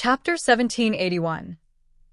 Chapter 1781.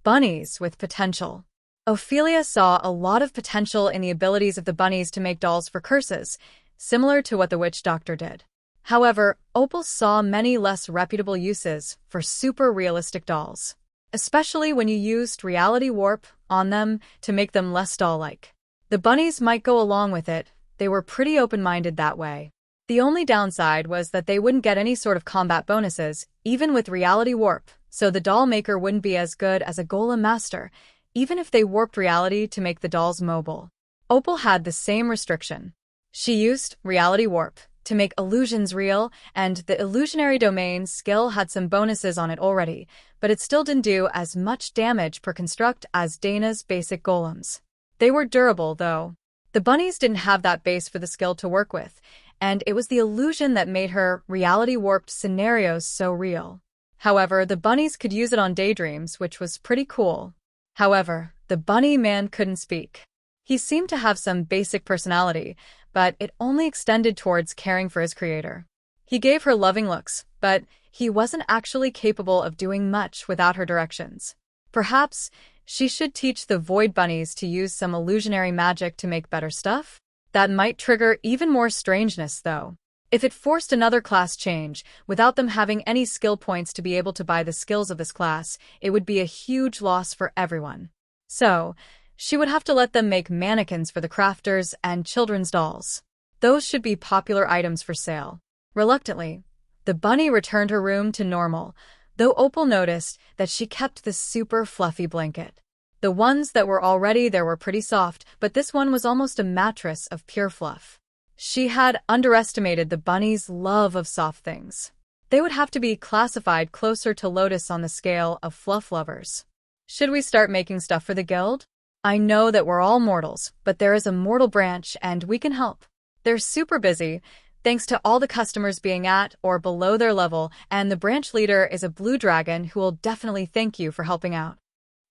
Bunnies with Potential. Ophelia saw a lot of potential in the abilities of the bunnies to make dolls for curses, similar to what the witch doctor did. However, Opal saw many less reputable uses for super realistic dolls, especially when you used reality warp on them to make them less doll-like. The bunnies might go along with it, they were pretty open-minded that way. The only downside was that they wouldn't get any sort of combat bonuses, even with reality warp, so the doll maker wouldn't be as good as a golem master, even if they warped reality to make the dolls mobile. Opal had the same restriction. She used reality warp to make illusions real, and the illusionary domain skill had some bonuses on it already, but it still didn't do as much damage per construct as Dana's basic golems. They were durable, though. The bunnies didn't have that base for the skill to work with, and it was the illusion that made her reality-warped scenarios so real. However, the bunnies could use it on daydreams, which was pretty cool. However, the bunny man couldn't speak. He seemed to have some basic personality, but it only extended towards caring for his creator. He gave her loving looks, but he wasn't actually capable of doing much without her directions. Perhaps she should teach the void bunnies to use some illusionary magic to make better stuff? That might trigger even more strangeness, though. If it forced another class change, without them having any skill points to be able to buy the skills of this class, it would be a huge loss for everyone. So, she would have to let them make mannequins for the crafters and children's dolls. Those should be popular items for sale. Reluctantly, the bunny returned her room to normal, though Opal noticed that she kept the super fluffy blanket. The ones that were already there were pretty soft, but this one was almost a mattress of pure fluff. She had underestimated the bunny's love of soft things. They would have to be classified closer to Lotus on the scale of fluff lovers. Should we start making stuff for the guild? I know that we're all mortals, but there is a mortal branch and we can help. They're super busy, thanks to all the customers being at or below their level, and the branch leader is a blue dragon who will definitely thank you for helping out.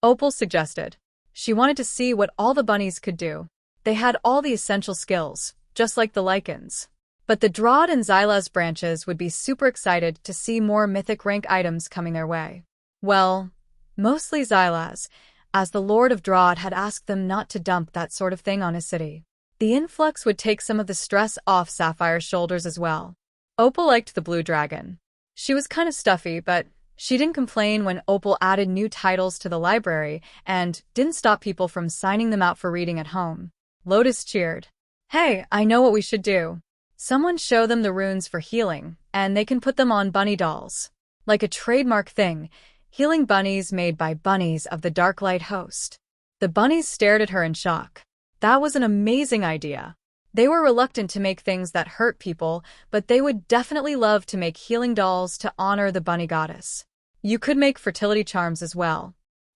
Opal suggested. She wanted to see what all the bunnies could do. They had all the essential skills, just like the lichens. But the Drod and Xylaz branches would be super excited to see more mythic rank items coming their way. Well, mostly Xylaz, as the Lord of Drod had asked them not to dump that sort of thing on his city. The influx would take some of the stress off Sapphire's shoulders as well. Opal liked the blue dragon. She was kind of stuffy, but she didn't complain when Opal added new titles to the library and didn't stop people from signing them out for reading at home. Lotus cheered. Hey, I know what we should do. Someone show them the runes for healing, and they can put them on bunny dolls. Like a trademark thing, healing bunnies made by bunnies of the Darklight host. The bunnies stared at her in shock. That was an amazing idea. They were reluctant to make things that hurt people, but they would definitely love to make healing dolls to honor the bunny goddess. You could make fertility charms as well.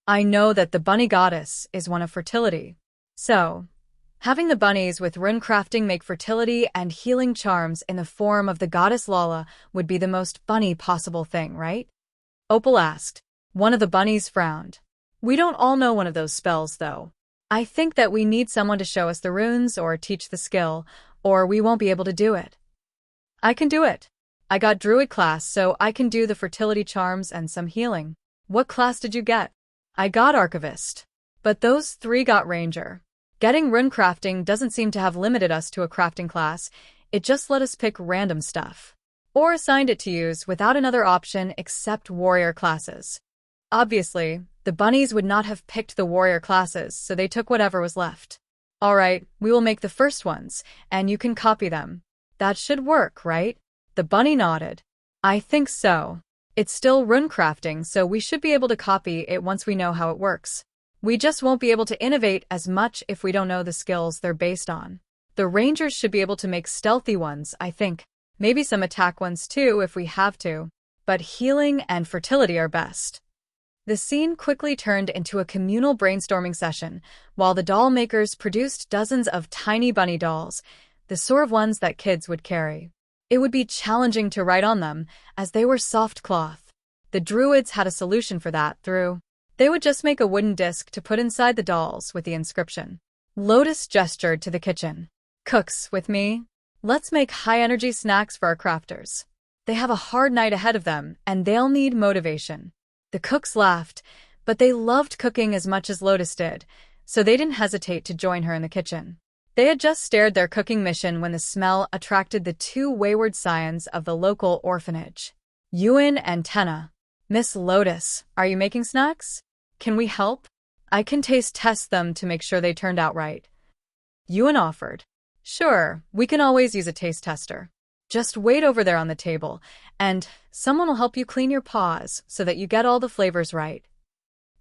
I know that the bunny goddess is one of fertility. So, having the bunnies with rune crafting make fertility and healing charms in the form of the goddess Lala would be the most bunny possible thing, right? Opal asked. One of the bunnies frowned. We don't all know one of those spells, though. I think that we need someone to show us the runes or teach the skill, or we won't be able to do it. I can do it. I got Druid class, so I can do the fertility charms and some healing. What class did you get? I got Archivist. But those three got Ranger. Getting rune crafting doesn't seem to have limited us to a crafting class, it just let us pick random stuff. Or assigned it to use without another option except warrior classes. Obviously, the bunnies would not have picked the warrior classes, so they took whatever was left. Alright, we will make the first ones, and you can copy them. That should work, right? The bunny nodded. I think so. It's still rune crafting, so we should be able to copy it once we know how it works. We just won't be able to innovate as much if we don't know the skills they're based on. The rangers should be able to make stealthy ones, I think. Maybe some attack ones too if we have to. But healing and fertility are best. The scene quickly turned into a communal brainstorming session, while the doll makers produced dozens of tiny bunny dolls, the sort of ones that kids would carry. It would be challenging to write on them, as they were soft cloth. The druids had a solution for that they would just make a wooden disc to put inside the dolls with the inscription. Lotus gestured to the kitchen. Cooks, with me? Let's make high-energy snacks for our crafters. They have a hard night ahead of them, and they'll need motivation. The cooks laughed, but they loved cooking as much as Lotus did, so they didn't hesitate to join her in the kitchen. They had just started their cooking mission when the smell attracted the two wayward scions of the local orphanage. Yuan and Tenna. Miss Lotus, are you making snacks? Can we help? I can taste test them to make sure they turned out right. Yuan offered. Sure, we can always use a taste tester. Just wait over there on the table, and someone will help you clean your paws so that you get all the flavors right.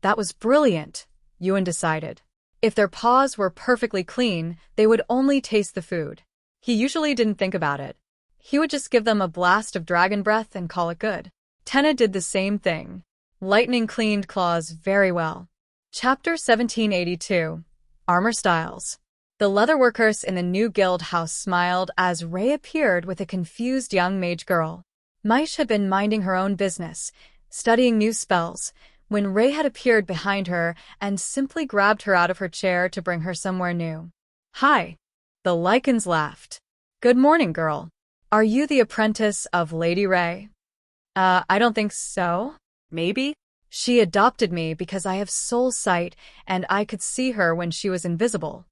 That was brilliant, Yuan decided. If their paws were perfectly clean, they would only taste the food. He usually didn't think about it. He would just give them a blast of dragon breath and call it good. Tenna did the same thing. Lightning cleaned claws very well. Chapter 1782. Armor Styles. The leatherworkers in the new guild house smiled as Ray appeared with a confused young mage girl. Maish had been minding her own business, studying new spells, when Ray had appeared behind her and simply grabbed her out of her chair to bring her somewhere new. Hi. The Lycans laughed. Good morning, girl. Are you the apprentice of Lady Ray? I don't think so. Maybe? She adopted me because I have soul sight and I could see her when she was invisible.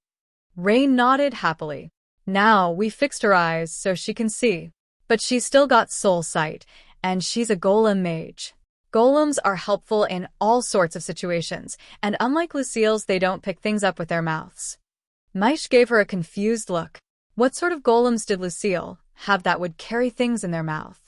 Ray nodded happily. Now we fixed her eyes so she can see. But she's still got soul sight, and she's a golem mage. Golems are helpful in all sorts of situations, and unlike Lucille's, they don't pick things up with their mouths. Maish gave her a confused look. What sort of golems did Lucille have that would carry things in their mouth?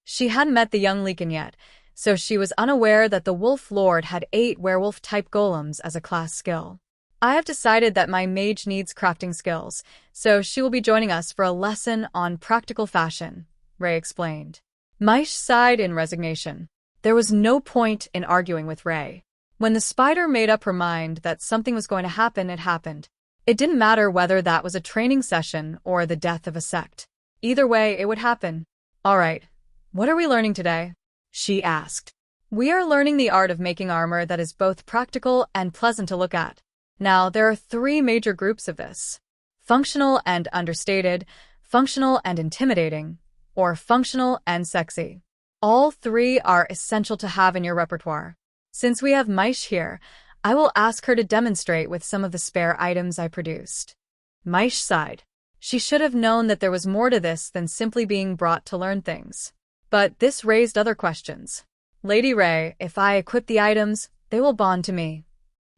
She hadn't met the young Lycan yet, so she was unaware that the Wolf Lord had 8 werewolf-type golems as a class skill. I have decided that my mage needs crafting skills, so she will be joining us for a lesson on practical fashion, Ray explained. Maish sighed in resignation. There was no point in arguing with Ray. When the spider made up her mind that something was going to happen, it happened. It didn't matter whether that was a training session or the death of a sect. Either way, it would happen. All right, what are we learning today? She asked. We are learning the art of making armor that is both practical and pleasant to look at. Now, there are 3 major groups of this. Functional and understated, functional and intimidating, or functional and sexy. All 3 are essential to have in your repertoire. Since we have Maish here, I will ask her to demonstrate with some of the spare items I produced. Maish sighed. She should have known that there was more to this than simply being brought to learn things. But this raised other questions. Lady Ray, if I equip the items, they will bond to me.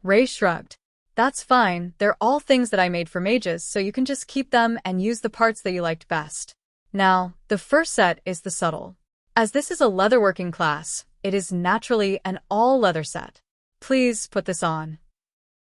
Ray shrugged. That's fine, they're all things that I made for mages, so you can just keep them and use the parts that you liked best. Now, the first set is the subtle. As this is a leatherworking class, it is naturally an all-leather set. Please put this on.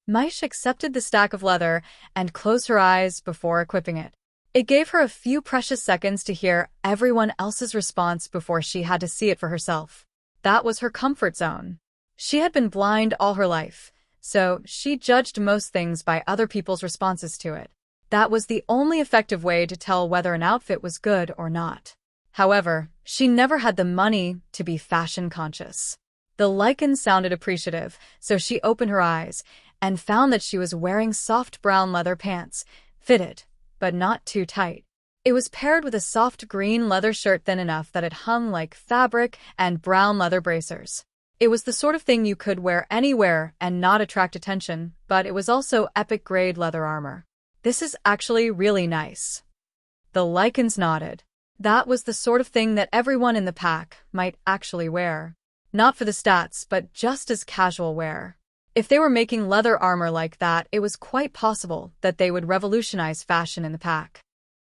Maish accepted the stack of leather and closed her eyes before equipping it. It gave her a few precious seconds to hear everyone else's response before she had to see it for herself. That was her comfort zone. She had been blind all her life, so she judged most things by other people's responses to it. That was the only effective way to tell whether an outfit was good or not. However, she never had the money to be fashion-conscious. The Lycan sounded appreciative, so she opened her eyes and found that she was wearing soft brown leather pants, fitted, but not too tight. It was paired with a soft green leather shirt thin enough that it hung like fabric and brown leather bracers. It was the sort of thing you could wear anywhere and not attract attention, but it was also epic-grade leather armor. This is actually really nice. The Lycans nodded. That was the sort of thing that everyone in the pack might actually wear. Not for the stats, but just as casual wear. If they were making leather armor like that, it was quite possible that they would revolutionize fashion in the pack.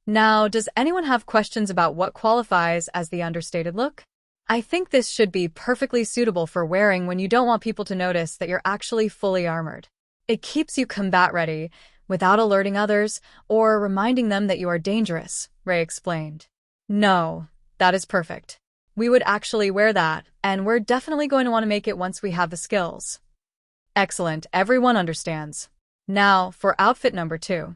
Now, does anyone have questions about what qualifies as the understated look? I think this should be perfectly suitable for wearing when you don't want people to notice that you're actually fully armored. It keeps you combat ready, without alerting others or reminding them that you are dangerous, Ray explained. No, that is perfect. We would actually wear that, and we're definitely going to want to make it once we have the skills. Excellent, everyone understands. Now, for outfit number 2.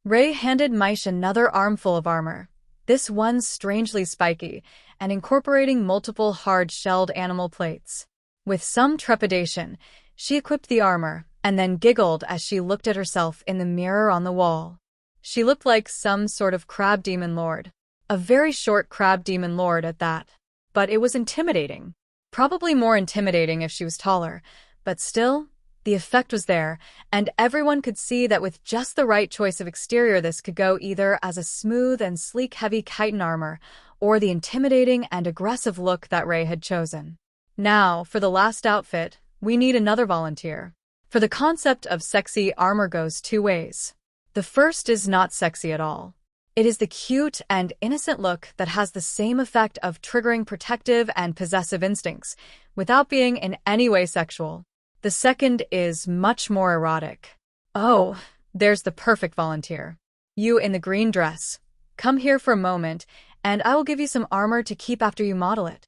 Ray handed Maish another armful of armor. This one strangely spiky, and incorporating multiple hard-shelled animal plates. With some trepidation, she equipped the armor, and then giggled as she looked at herself in the mirror on the wall. She looked like some sort of crab demon lord. A very short crab demon lord at that. But it was intimidating. Probably more intimidating if she was taller, but still, the effect was there, and everyone could see that with just the right choice of exterior this could go either as a smooth and sleek heavy chitin armor, or the intimidating and aggressive look that Rey had chosen. Now, for the last outfit, we need another volunteer. For the concept of sexy armor goes two ways. The first is not sexy at all. It is the cute and innocent look that has the same effect of triggering protective and possessive instincts, without being in any way sexual. The second is much more erotic. Oh, there's the perfect volunteer. You in the green dress. Come here for a moment, and I will give you some armor to keep after you model it.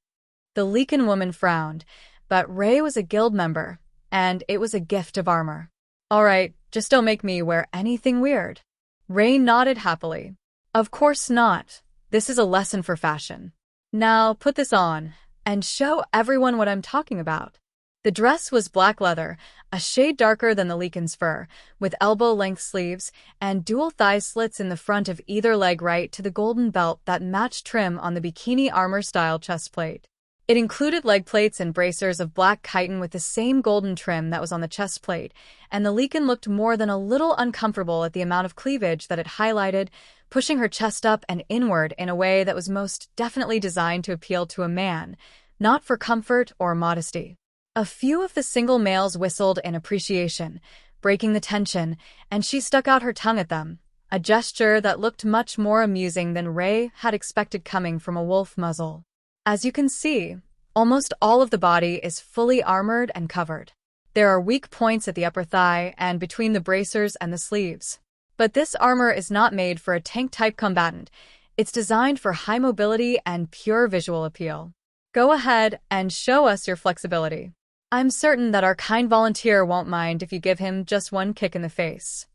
The Leakin woman frowned, but Rey was a guild member, and it was a gift of armor. All right, just don't make me wear anything weird. Rey nodded happily. Of course not. This is a lesson for fashion. Now put this on, and show everyone what I'm talking about. The dress was black leather, a shade darker than the Leakin's fur, with elbow-length sleeves and dual thigh slits in the front of either leg right to the golden belt that matched trim on the bikini armor-style chest plate. It included leg plates and bracers of black chitin with the same golden trim that was on the chest plate, and the Leakin looked more than a little uncomfortable at the amount of cleavage that it highlighted, pushing her chest up and inward in a way that was most definitely designed to appeal to a man, not for comfort or modesty. A few of the single males whistled in appreciation, breaking the tension, and she stuck out her tongue at them, a gesture that looked much more amusing than Rey had expected coming from a wolf muzzle. As you can see, almost all of the body is fully armored and covered. There are weak points at the upper thigh and between the bracers and the sleeves. But this armor is not made for a tank-type combatant. It's designed for high mobility and pure visual appeal. Go ahead and show us your flexibility. I'm certain that our kind volunteer won't mind if you give him just one kick in the face.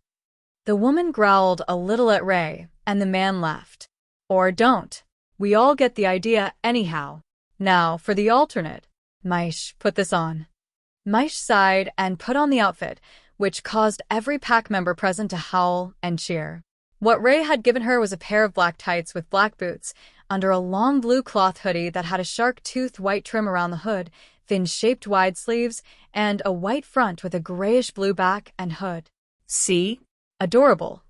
The woman growled a little at Rey, and the man laughed. Or don't. We all get the idea anyhow. Now, for the alternate. Maish, put this on. Maish sighed and put on the outfit, which caused every pack member present to howl and cheer. What Rey had given her was a pair of black tights with black boots, under a long blue cloth hoodie that had a shark-toothed white trim around the hood, fin-shaped wide sleeves, and a white front with a grayish-blue back and hood. See? Adorable.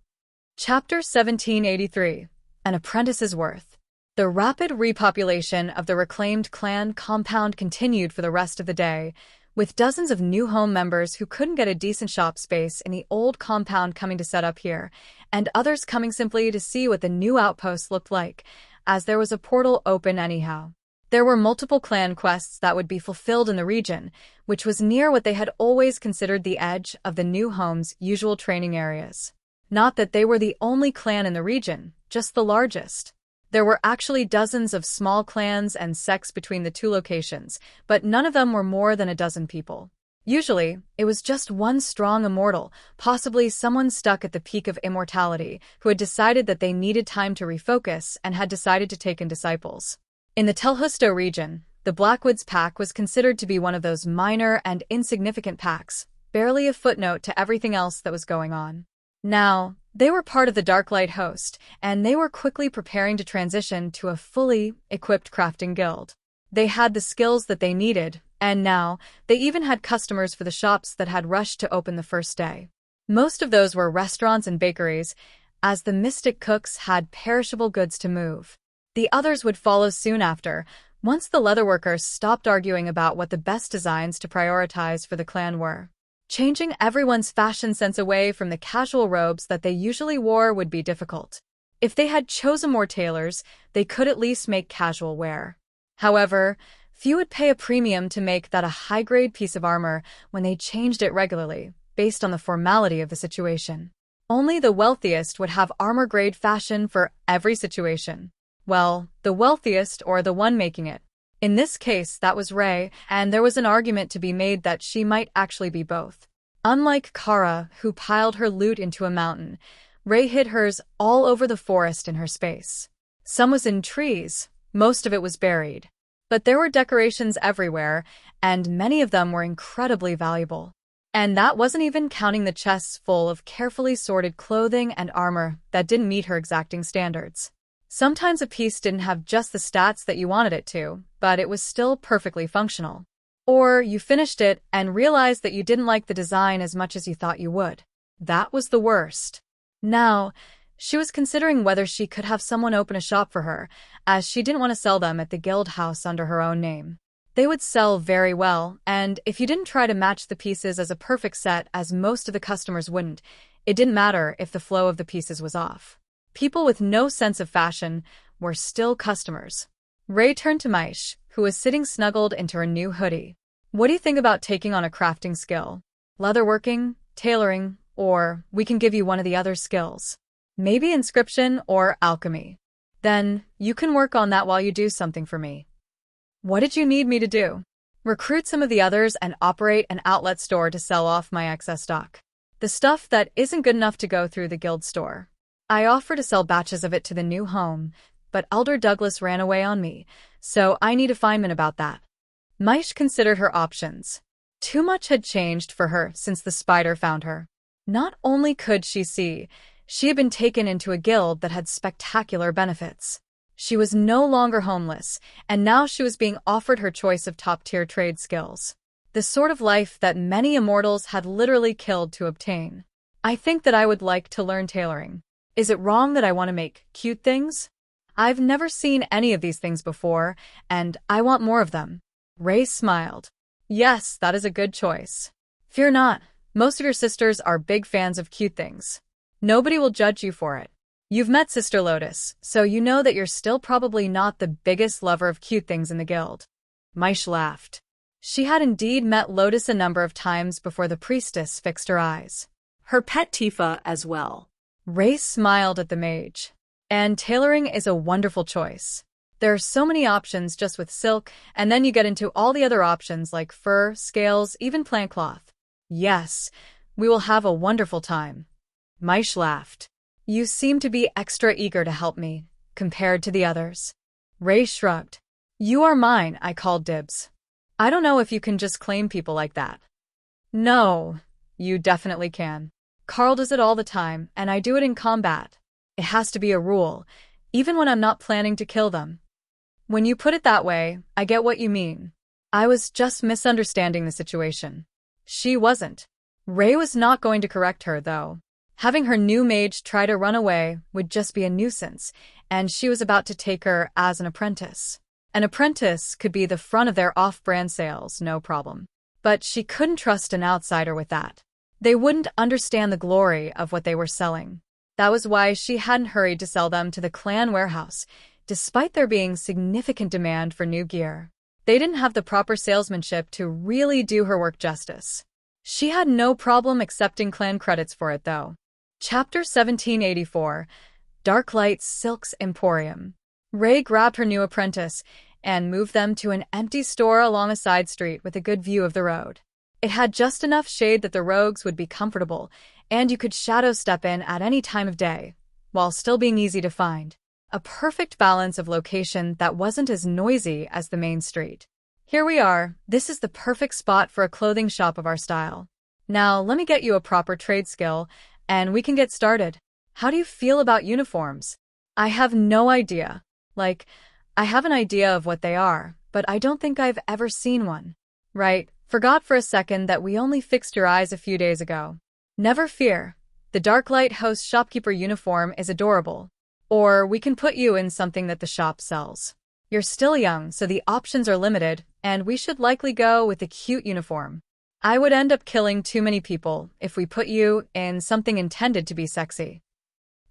Chapter 1783. An Apprentice's Worth. The rapid repopulation of the reclaimed clan compound continued for the rest of the day, with dozens of new home members who couldn't get a decent shop space in the old compound coming to set up here, and others coming simply to see what the new outpost looked like, as there was a portal open anyhow. There were multiple clan quests that would be fulfilled in the region, which was near what they had always considered the edge of the new home's usual training areas. Not that they were the only clan in the region, just the largest. There were actually dozens of small clans and sects between the two locations, but none of them were more than a dozen people. Usually, it was just one strong immortal, possibly someone stuck at the peak of immortality, who had decided that they needed time to refocus and had decided to take in disciples. In the Telhusto region, the Blackwoods pack was considered to be one of those minor and insignificant packs, barely a footnote to everything else that was going on. Now, they were part of the Darklight host, and they were quickly preparing to transition to a fully equipped crafting guild. They had the skills that they needed, and now, they even had customers for the shops that had rushed to open the first day. Most of those were restaurants and bakeries, as the Mystic Cooks had perishable goods to move. The others would follow soon after, once the leatherworkers stopped arguing about what the best designs to prioritize for the clan were. Changing everyone's fashion sense away from the casual robes that they usually wore would be difficult. If they had chosen more tailors, they could at least make casual wear. However, few would pay a premium to make that a high-grade piece of armor when they changed it regularly, based on the formality of the situation. Only the wealthiest would have armor-grade fashion for every situation. Well, the wealthiest or the one making it. In this case, that was Rey, and there was an argument to be made that she might actually be both. Unlike Kara, who piled her loot into a mountain, Rey hid hers all over the forest in her space. Some was in trees, most of it was buried. But there were decorations everywhere, and many of them were incredibly valuable. And that wasn't even counting the chests full of carefully sorted clothing and armor that didn't meet her exacting standards. Sometimes a piece didn't have just the stats that you wanted it to, but it was still perfectly functional. Or you finished it and realized that you didn't like the design as much as you thought you would. That was the worst. Now, she was considering whether she could have someone open a shop for her, as she didn't want to sell them at the guild house under her own name. They would sell very well, and if you didn't try to match the pieces as a perfect set, as most of the customers wouldn't, it didn't matter if the flow of the pieces was off. People with no sense of fashion were still customers. Ray turned to Maish, who was sitting snuggled into her new hoodie. What do you think about taking on a crafting skill? Leatherworking, tailoring, or we can give you one of the other skills. Maybe inscription or alchemy. Then you can work on that while you do something for me. What did you need me to do? Recruit some of the others and operate an outlet store to sell off my excess stock. The stuff that isn't good enough to go through the guild store. I offer to sell batches of it to the new home, but Elder Douglas ran away on me, so I need a fineman about that. Maish considered her options. Too much had changed for her since the spider found her. Not only could she see, she had been taken into a guild that had spectacular benefits. She was no longer homeless, and now she was being offered her choice of top-tier trade skills. The sort of life that many immortals had literally killed to obtain. I think that I would like to learn tailoring. Is it wrong that I want to make cute things? I've never seen any of these things before, and I want more of them. Ray smiled. Yes, that is a good choice. Fear not, most of your sisters are big fans of cute things. Nobody will judge you for it. You've met Sister Lotus, so you know that you're still probably not the biggest lover of cute things in the guild. Maish laughed. She had indeed met Lotus a number of times before the priestess fixed her eyes. Her pet Tifa as well. Ray smiled at the mage. And tailoring is a wonderful choice. There are so many options just with silk, and then you get into all the other options like fur, scales, even plant cloth. Yes, we will have a wonderful time. Maish laughed. You seem to be extra eager to help me, compared to the others. Ray shrugged. You are mine, I called dibs. I don't know if you can just claim people like that. No, you definitely can. Carl does it all the time, and I do it in combat. It has to be a rule, even when I'm not planning to kill them. When you put it that way, I get what you mean. I was just misunderstanding the situation. She wasn't. Ray was not going to correct her, though. Having her new mage try to run away would just be a nuisance, and she was about to take her as an apprentice. An apprentice could be the front of their off-brand sales, no problem. But she couldn't trust an outsider with that. They wouldn't understand the glory of what they were selling. That was why she hadn't hurried to sell them to the clan warehouse, despite there being significant demand for new gear. They didn't have the proper salesmanship to really do her work justice. She had no problem accepting clan credits for it, though. Chapter 1784, Darklight's Silks Emporium. Ray grabbed her new apprentice and moved them to an empty store along a side street with a good view of the road. It had just enough shade that the rogues would be comfortable, and you could shadow step in at any time of day, while still being easy to find. A perfect balance of location that wasn't as noisy as the main street. Here we are. This is the perfect spot for a clothing shop of our style. Now, let me get you a proper trade skill, and we can get started. How do you feel about uniforms? I have no idea. I have an idea of what they are, but I don't think I've ever seen one. Right, forgot for a second that we only fixed your eyes a few days ago. Never fear. The Darklight Host shopkeeper uniform is adorable. Or we can put you in something that the shop sells. You're still young, so the options are limited, and we should likely go with a cute uniform. I would end up killing too many people if we put you in something intended to be sexy.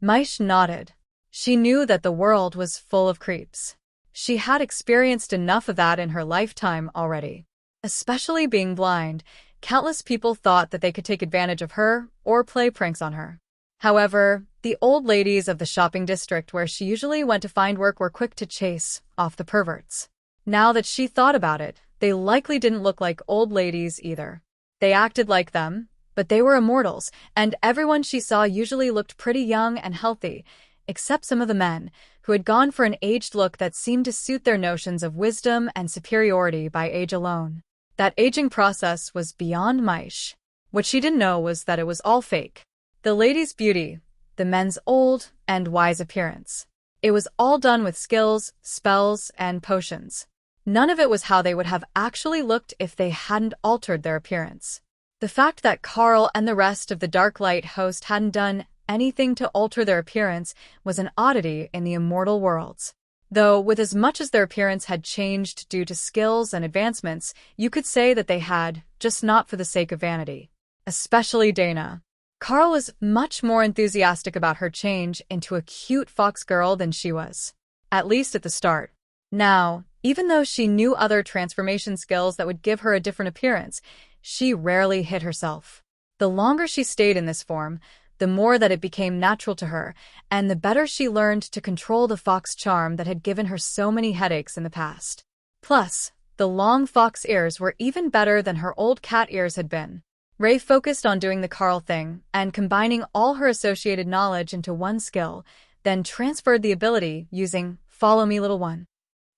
Maish nodded. She knew that the world was full of creeps. She had experienced enough of that in her lifetime already. Especially being blind, countless people thought that they could take advantage of her or play pranks on her. However, the old ladies of the shopping district where she usually went to find work were quick to chase off the perverts. Now that she thought about it, they likely didn't look like old ladies either. They acted like them, but they were immortals, and everyone she saw usually looked pretty young and healthy, except some of the men, who had gone for an aged look that seemed to suit their notions of wisdom and superiority by age alone. That aging process was beyond Maish. What she didn't know was that it was all fake. The lady's beauty, the men's old and wise appearance. It was all done with skills, spells, and potions. None of it was how they would have actually looked if they hadn't altered their appearance. The fact that Carl and the rest of the Dark Light host hadn't done anything to alter their appearance was an oddity in the immortal worlds. Though, with as much as their appearance had changed due to skills and advancements, you could say that they had, just not for the sake of vanity. Especially Dana. Carl was much more enthusiastic about her change into a cute fox girl than she was. At least at the start. Now, even though she knew other transformation skills that would give her a different appearance, she rarely hid herself. The longer she stayed in this form, the more that it became natural to her, and the better she learned to control the fox charm that had given her so many headaches in the past. Plus, the long fox ears were even better than her old cat ears had been. Ray focused on doing the Carl thing and combining all her associated knowledge into one skill, then transferred the ability using Follow Me Little One.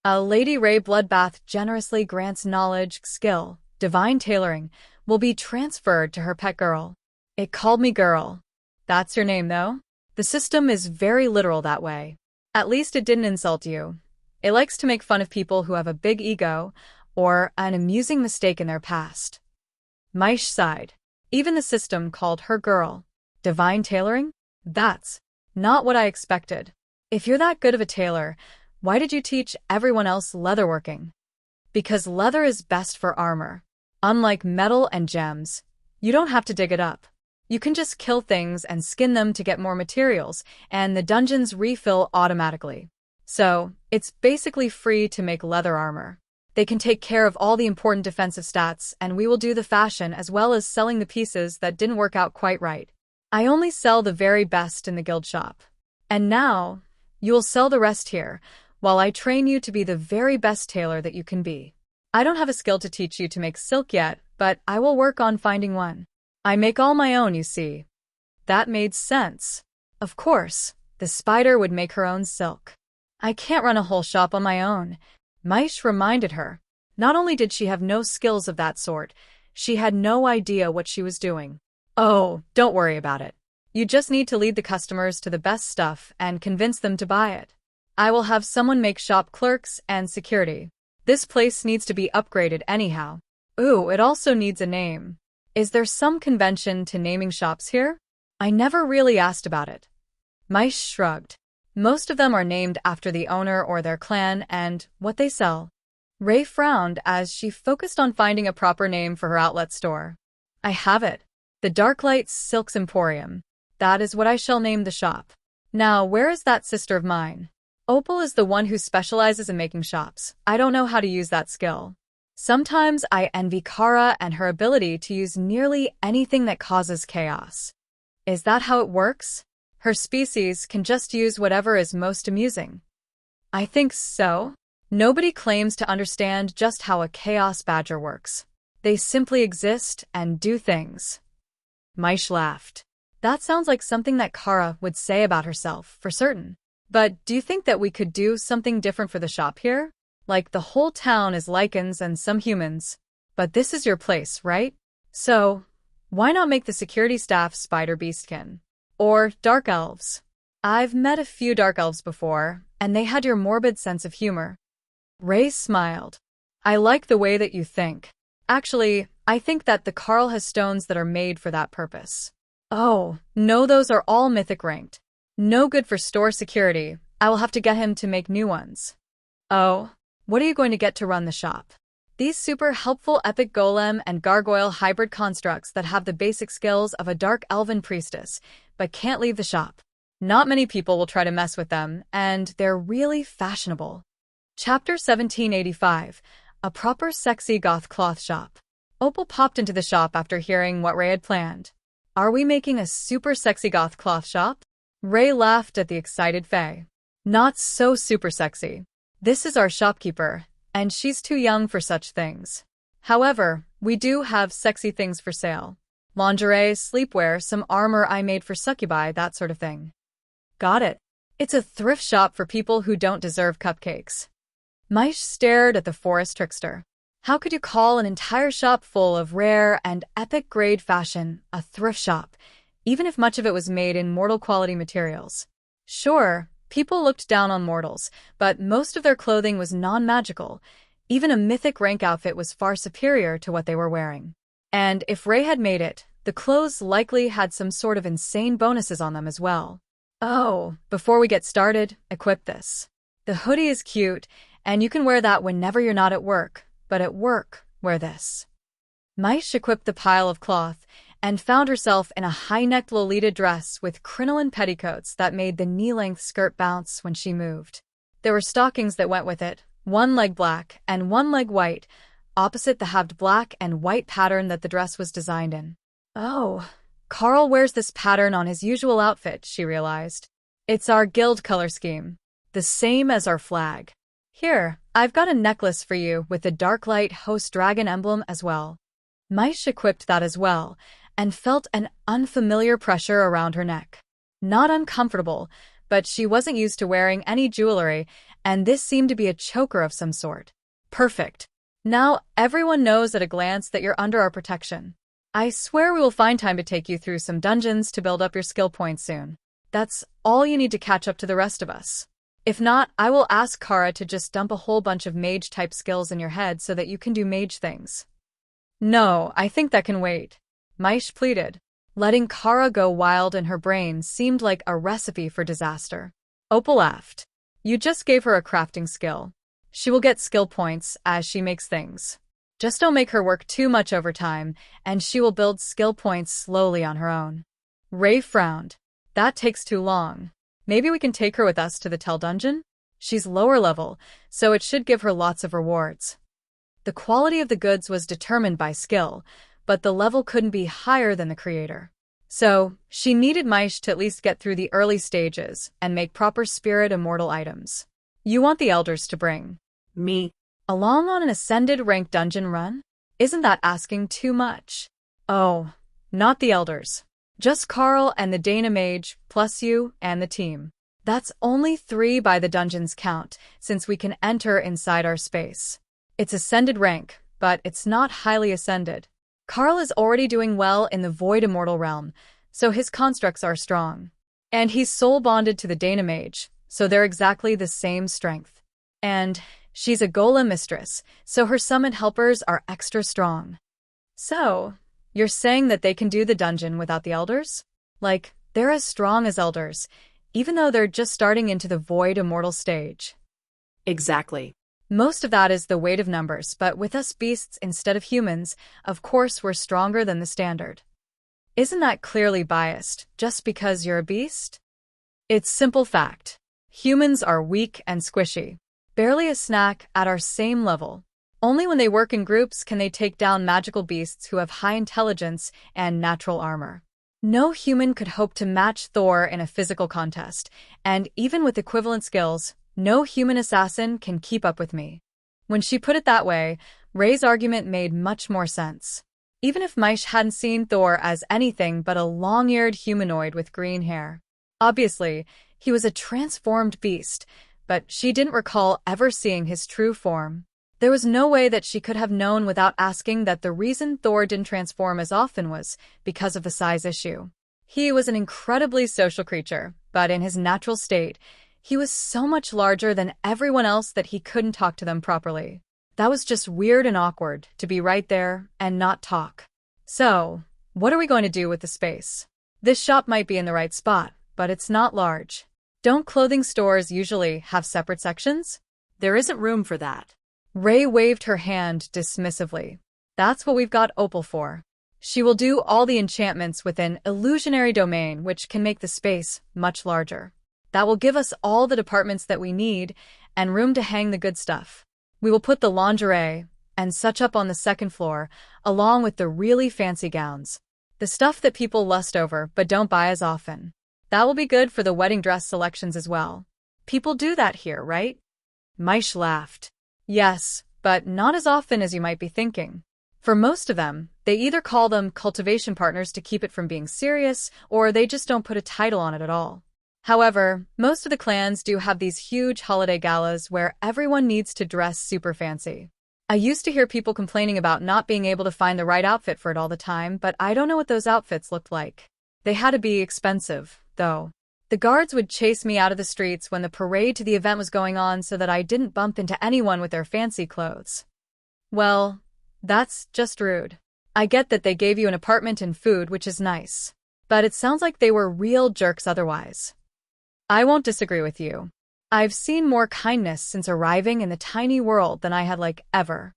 A Lady Ray Bloodbath generously grants knowledge, skill, divine tailoring, will be transferred to her pet girl. It called me girl. That's your name, though? The system is very literal that way. At least it didn't insult you. It likes to make fun of people who have a big ego or an amusing mistake in their past. Maish sighed. Even the system called her girl. Divine tailoring? That's not what I expected. If you're that good of a tailor, why did you teach everyone else leatherworking? Because leather is best for armor. Unlike metal and gems, you don't have to dig it up. You can just kill things and skin them to get more materials, and the dungeons refill automatically. So, it's basically free to make leather armor. They can take care of all the important defensive stats, and we will do the fashion as well as selling the pieces that didn't work out quite right. I only sell the very best in the guild shop. And now, you will sell the rest here, while I train you to be the very best tailor that you can be. I don't have a skill to teach you to make silk yet, but I will work on finding one. I make all my own, you see. That made sense. Of course, the spider would make her own silk. I can't run a whole shop on my own. Maish reminded her. Not only did she have no skills of that sort, she had no idea what she was doing. Oh, don't worry about it. You just need to lead the customers to the best stuff and convince them to buy it. I will have someone make shop clerks and security. This place needs to be upgraded anyhow. Ooh, it also needs a name. Is there some convention to naming shops here? I never really asked about it. Maish shrugged. Most of them are named after the owner or their clan and what they sell. Ray frowned as she focused on finding a proper name for her outlet store. I have it. The Darklight Silks Emporium. That is what I shall name the shop. Now, where is that sister of mine? Opal is the one who specializes in making shops. I don't know how to use that skill. Sometimes I envy Kara and her ability to use nearly anything that causes chaos. Is that how it works? Her species can just use whatever is most amusing. I think so. Nobody claims to understand just how a chaos badger works. They simply exist and do things. Maish laughed. That sounds like something that Kara would say about herself, for certain. But do you think that we could do something different for the shop here? Like the whole town is lichens and some humans. But this is your place, right? So, why not make the security staff spider beastkin? Or dark elves? I've met a few dark elves before, and they had your morbid sense of humor. Ray smiled. I like the way that you think. Actually, I think that the Carl has stones that are made for that purpose. Oh, no, those are all mythic ranked. No good for store security. I will have to get him to make new ones. Oh. What are you going to get to run the shop? These super helpful epic golem and gargoyle hybrid constructs that have the basic skills of a dark elven priestess, but can't leave the shop. Not many people will try to mess with them, and they're really fashionable. Chapter 1785. A proper sexy goth cloth shop. Opal popped into the shop after hearing what Ray had planned. Are we making a super sexy goth cloth shop? Ray laughed at the excited Faye. Not so super sexy. This is our shopkeeper, and she's too young for such things. However, we do have sexy things for sale. Lingerie, sleepwear, some armor I made for succubi, that sort of thing. Got it. It's a thrift shop for people who don't deserve cupcakes. Maish stared at the forest trickster. How could you call an entire shop full of rare and epic grade fashion a thrift shop, even if much of it was made in mortal quality materials? Sure, People looked down on mortals, but most of their clothing was non-magical. Even a mythic rank outfit was far superior to what they were wearing. And if Ray had made it, the clothes likely had some sort of insane bonuses on them as well. Oh, before we get started, equip this. The hoodie is cute, and you can wear that whenever you're not at work, but at work, wear this. Maish equipped the pile of cloth and found herself in a high-necked Lolita dress with crinoline petticoats that made the knee-length skirt bounce when she moved. There were stockings that went with it, one leg black and one leg white, opposite the halved black and white pattern that the dress was designed in. Oh, Carl wears this pattern on his usual outfit, she realized. It's our guild color scheme, the same as our flag. Here, I've got a necklace for you with the Darklight Host Dragon emblem as well. Maish equipped that as well, and felt an unfamiliar pressure around her neck. Not uncomfortable, but she wasn't used to wearing any jewelry, and this seemed to be a choker of some sort. Perfect. Now everyone knows at a glance that you're under our protection. I swear we will find time to take you through some dungeons to build up your skill points soon. That's all you need to catch up to the rest of us. If not, I will ask Kara to just dump a whole bunch of mage-type skills in your head so that you can do mage things. No, I think that can wait, Maish pleaded. Letting Kara go wild in her brain seemed like a recipe for disaster. Opal laughed. You just gave her a crafting skill. She will get skill points as she makes things. Just don't make her work too much overtime, and she will build skill points slowly on her own. Ray frowned. That takes too long. Maybe we can take her with us to the Tell dungeon? She's lower level, so it should give her lots of rewards. The quality of the goods was determined by skill, but the level couldn't be higher than the creator. So, she needed Maish to at least get through the early stages and make proper spirit immortal items. You want the elders to bring Me. along on an ascended rank dungeon run? Isn't that asking too much? Oh, not the elders. Just Carl and the Dana Mage, plus you and the team. That's only 3 by the dungeon's count, since we can enter inside our space. It's ascended rank, but it's not highly ascended. Carl is already doing well in the Void Immortal realm, so his constructs are strong. And he's soul-bonded to the Dana Mage, so they're exactly the same strength. And she's a Golem mistress, so her summoned helpers are extra strong. So, you're saying that they can do the dungeon without the elders? Like, they're as strong as elders, even though they're just starting into the Void Immortal stage. Exactly. Most of that is the weight of numbers, but with us beasts instead of humans, of course we're stronger than the standard. Isn't that clearly biased, just because you're a beast? It's simple fact. Humans are weak and squishy. Barely a snack at our same level. Only when they work in groups can they take down magical beasts who have high intelligence and natural armor. No human could hope to match Thor in a physical contest, and even with equivalent skills, no human assassin can keep up with me. When she put it that way, Ray's argument made much more sense. Even if Maish hadn't seen Thor as anything but a long-eared humanoid with green hair. Obviously, he was a transformed beast, but she didn't recall ever seeing his true form. There was no way that she could have known without asking that the reason Thor didn't transform as often was because of the size issue. He was an incredibly social creature, but in his natural state, he was so much larger than everyone else that he couldn't talk to them properly. That was just weird and awkward, to be right there and not talk. So, what are we going to do with the space? This shop might be in the right spot, but it's not large. Don't clothing stores usually have separate sections? There isn't room for that. Ray waved her hand dismissively. That's what we've got Opal for. She will do all the enchantments within Illusionary Domain, which can make the space much larger. That will give us all the departments that we need and room to hang the good stuff. We will put the lingerie and such up on the second floor, along with the really fancy gowns. The stuff that people lust over but don't buy as often. That will be good for the wedding dress selections as well. People do that here, right? Maish laughed. Yes, but not as often as you might be thinking. For most of them, they either call them cultivation partners to keep it from being serious, or they just don't put a title on it at all. However, most of the clans do have these huge holiday galas where everyone needs to dress super fancy. I used to hear people complaining about not being able to find the right outfit for it all the time, but I don't know what those outfits looked like. They had to be expensive, though. The The guards would chase me out of the streets when the parade to the event was going on so that I didn't bump into anyone with their fancy clothes. Well, that's just rude. I get that they gave you an apartment and food, which is nice. But it sounds like they were real jerks otherwise. I won't disagree with you. I've seen more kindness since arriving in the tiny world than I had ever.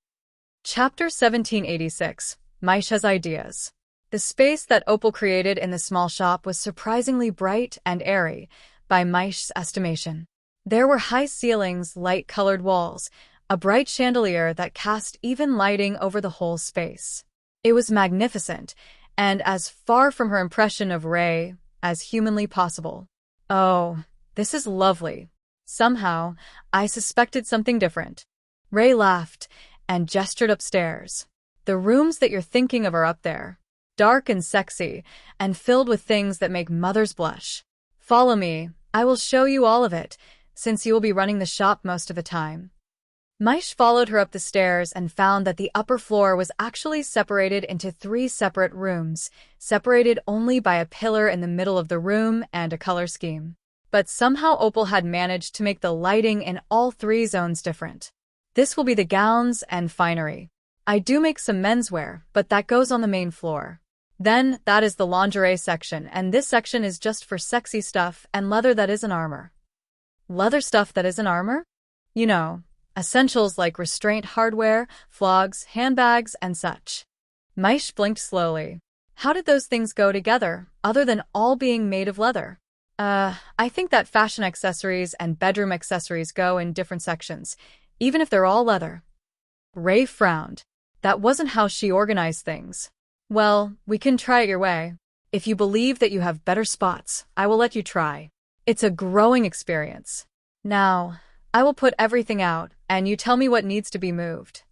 Chapter 1786. Maisha's Ideas. The space that Opal created in the small shop was surprisingly bright and airy, by Maisha's estimation. There were high ceilings, light-colored walls, a bright chandelier that cast even lighting over the whole space. It was magnificent, and as far from her impression of Ray as humanly possible. Oh, this is lovely. Somehow, I suspected something different. Ray laughed and gestured upstairs. The rooms that you're thinking of are up there. Dark and sexy, and filled with things that make mothers blush. Follow me, I will show you all of it, since you will be running the shop most of the time. Maisha followed her up the stairs and found that the upper floor was actually separated into 3 separate rooms, separated only by a pillar in the middle of the room and a color scheme. But somehow Opal had managed to make the lighting in all 3 zones different. This will be the gowns and finery. I do make some menswear, but that goes on the main floor. Then, that is the lingerie section, and this section is just for sexy stuff and leather that isn't armor. Leather stuff that isn't armor? You know, essentials like restraint hardware, flogs, handbags, and such. Maisha blinked slowly. How did those things go together, other than all being made of leather? I think that fashion accessories and bedroom accessories go in different sections, even if they're all leather. Ray frowned. That wasn't how she organized things. Well, we can try it your way. If you believe that you have better spots, I will let you try. It's a growing experience. Now, I will put everything out, and you tell me what needs to be moved.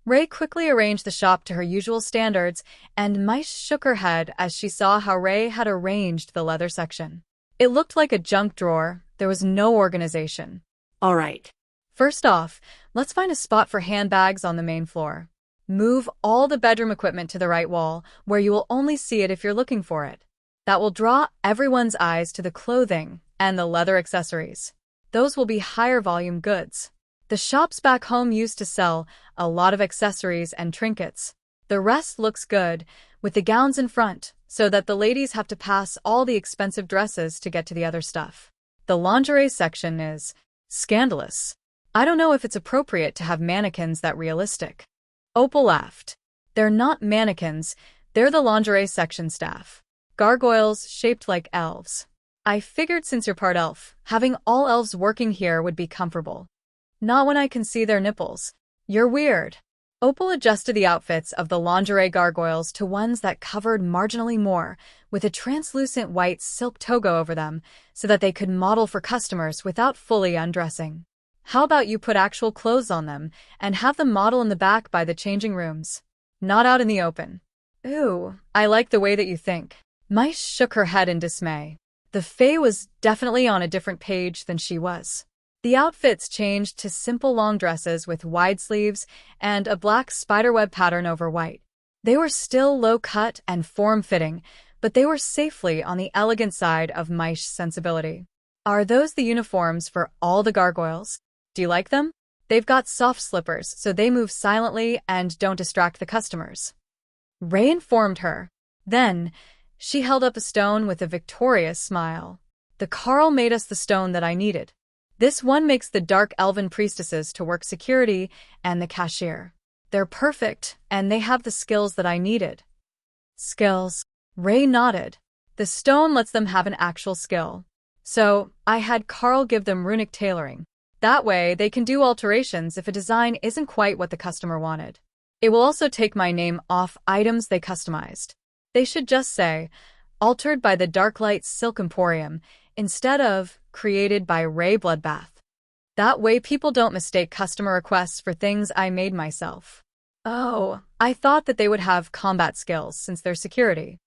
Ray quickly arranged the shop to her usual standards, and Maisha shook her head as she saw how Ray had arranged the leather section. It looked like a junk drawer. There was no organization. All right. First off, let's find a spot for handbags on the main floor. Move all the bedroom equipment to the right wall, where you will only see it if you're looking for it. That will draw everyone's eyes to the clothing and the leather accessories. Those will be higher volume goods. The shops back home used to sell a lot of accessories and trinkets. The rest looks good, with the gowns in front, so that the ladies have to pass all the expensive dresses to get to the other stuff. The lingerie section is scandalous. I don't know if it's appropriate to have mannequins that realistic. Opal laughed. They're not mannequins, they're the lingerie section staff. Gargoyles shaped like elves. I figured since you're part elf, having all elves working here would be comfortable. Not when I can see their nipples. You're weird. Opal adjusted the outfits of the lingerie gargoyles to ones that covered marginally more, with a translucent white silk toga over them, so that they could model for customers without fully undressing. How about you put actual clothes on them, and have them model in the back by the changing rooms? Not out in the open. Ooh, I like the way that you think. Maisha shook her head in dismay. The Fae was definitely on a different page than she was. The outfits changed to simple long dresses with wide sleeves and a black spiderweb pattern over white. They were still low-cut and form-fitting, but they were safely on the elegant side of Maisha's sensibility. Are those the uniforms for all the gargoyles? Do you like them? They've got soft slippers, so they move silently and don't distract the customers. Ray informed her. Then, she held up a stone with a victorious smile. The Carl made us the stone that I needed. This one makes the dark elven priestesses to work security and the cashier. They're perfect, and they have the skills that I needed. Skills? Ray nodded. The stone lets them have an actual skill. So, I had Carl give them runic tailoring. That way, they can do alterations if a design isn't quite what the customer wanted. It will also take my name off items they customized. They should just say, altered by the Darklight Silk Emporium, instead of created by Ray Bloodbath. That way people don't mistake customer requests for things I made myself. Oh, I thought that they would have combat skills since they're security.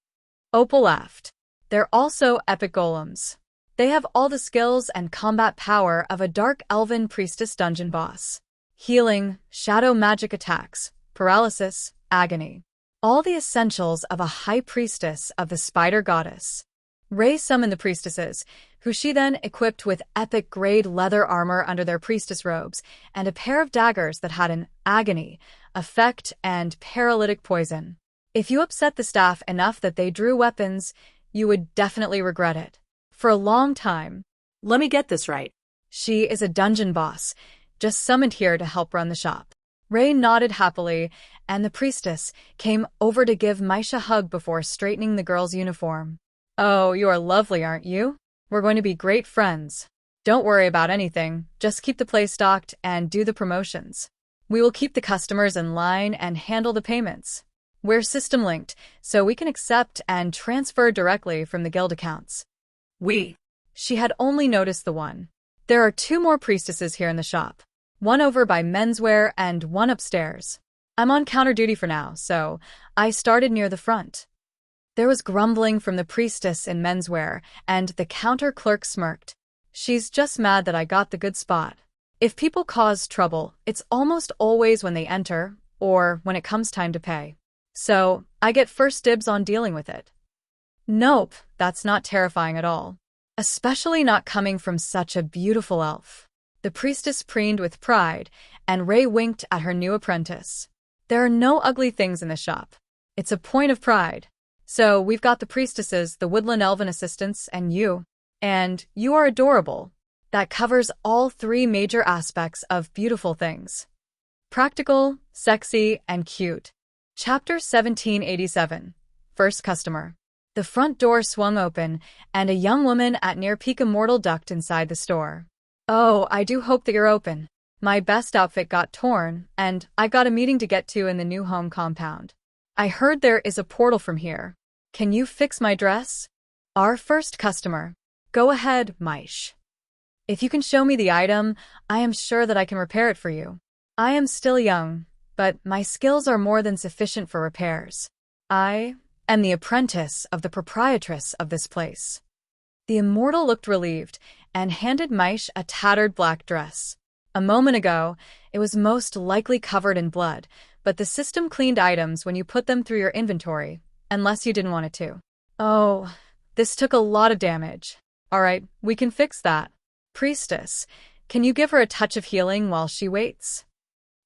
Opal laughed. They're also epic golems. They have all the skills and combat power of a dark elven priestess dungeon boss. Healing, shadow magic attacks, paralysis, agony. All the essentials of a high priestess of the spider goddess. Ray summoned the priestesses, who she then equipped with epic-grade leather armor under their priestess robes and a pair of daggers that had an agony, effect, and paralytic poison. If you upset the staff enough that they drew weapons, you would definitely regret it. For a long time, Let me get this right. she is a dungeon boss, just summoned here to help run the shop. Ray nodded happily, and the priestess came over to give Maisha a hug before straightening the girl's uniform. "Oh, you are lovely, aren't you? We're going to be great friends. Don't worry about anything, just keep the place stocked and do the promotions. We will keep the customers in line and handle the payments. We're system-linked, so we can accept and transfer directly from the guild accounts." She had only noticed the one. There are 2 more priestesses here in the shop, one over by menswear and one upstairs. I'm on counter duty for now, so I started near the front. There was grumbling from the priestess in menswear, and the counter clerk smirked. "She's just mad that I got the good spot. If people cause trouble, it's almost always when they enter, or when it comes time to pay. So I get first dibs on dealing with it." Nope, that's not terrifying at all. Especially not coming from such a beautiful elf. The priestess preened with pride, and Ray winked at her new apprentice. There are no ugly things in the shop. It's a point of pride. So we've got the priestesses, the woodland elven assistants, and you. And you are adorable. That covers all 3 major aspects of beautiful things. Practical, sexy, and cute. Chapter 1787. First Customer. The front door swung open, and a young woman at near peak immortal ducked inside the store. "Oh, I do hope that you're open. My best outfit got torn, and I've got a meeting to get to in the new home compound. I heard there is a portal from here. Can you fix my dress?" Our first customer. "Go ahead, Maish. If you can show me the item, I am sure that I can repair it for you. I am still young, but my skills are more than sufficient for repairs. I am the apprentice of the proprietress of this place." The immortal looked relieved and handed Maish a tattered black dress. A moment ago, it was most likely covered in blood, but the system cleaned items when you put them through your inventory, unless you didn't want it to. "Oh, this took a lot of damage. All right, we can fix that. Priestess, can you give her a touch of healing while she waits?"